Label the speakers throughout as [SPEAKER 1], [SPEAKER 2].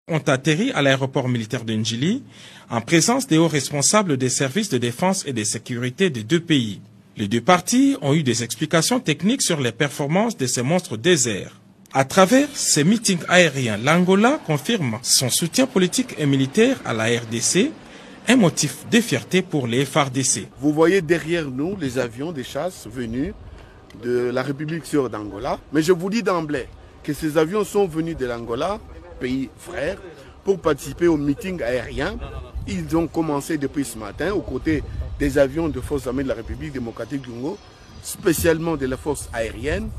[SPEAKER 1] ont atterri à l'aéroport militaire de Ndjili en présence des hauts responsables des services de défense et de sécurité des deux pays. Les deux parties ont eu des explications techniques sur les performances de ces monstres déserts. À travers ces meetings aériens, l'Angola confirme son soutien politique et militaire à la RDC, un motif de fierté pour les FARDC.
[SPEAKER 2] Vous voyez derrière nous les avions de chasse venus de la République sœur d'Angola. Mais je vous dis d'emblée que ces avions sont venus de l'Angola, pays frère, pour participer au meeting aérien. Ils ont commencé depuis ce matin aux côtés des avions de forces armées de la République démocratique du Congo, spécialement de la force aérienne.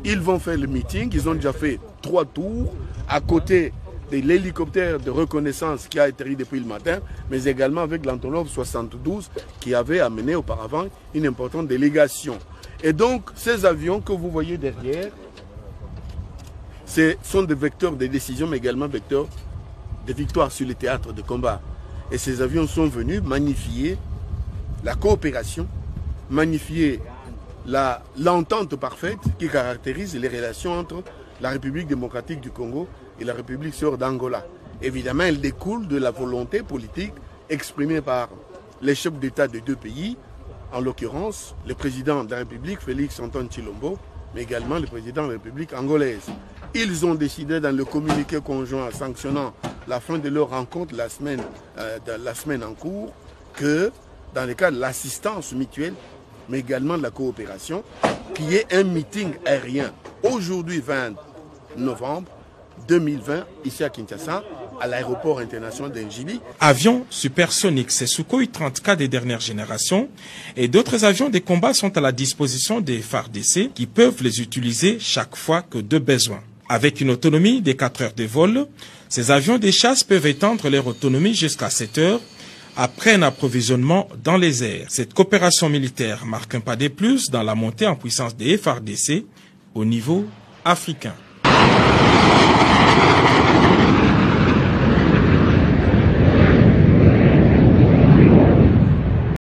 [SPEAKER 2] Ils vont faire le meeting, ils ont déjà fait 3 tours à côté de l'hélicoptère de reconnaissance qui a atterri depuis le matin, mais également avec l'Antonov 72 qui avait amené auparavant une importante délégation. Et donc, ces avions que vous voyez derrière, ce sont des vecteurs de décision, mais également vecteurs de victoire sur les théâtres de combat. Et ces avions sont venus magnifier la coopération, magnifier l'entente parfaite qui caractérise les relations entre la République démocratique du Congo et la République sœur d'Angola. Évidemment, elle découle de la volonté politique exprimée par les chefs d'État des deux pays, en l'occurrence le président de la République, Félix Antoine Tshilombo, mais également le président de la République angolaise. Ils ont décidé dans le communiqué conjoint sanctionnant la fin de leur rencontre la semaine en cours que dans le cas de l'assistance mutuelle, mais également de la coopération, qu'il y ait un meeting aérien aujourd'hui 20 novembre 2020 ici à Kinshasa, à l'aéroport international d'Ndjili.
[SPEAKER 1] Avions supersoniques, ces Sukhoi 30K des dernières générations et d'autres avions de combat sont à la disposition des FARDC qui peuvent les utiliser chaque fois que de besoin. Avec une autonomie de 4 heures de vol, ces avions de chasse peuvent étendre leur autonomie jusqu'à 7 heures après un approvisionnement dans les airs. Cette coopération militaire marque un pas de plus dans la montée en puissance des FARDC au niveau africain.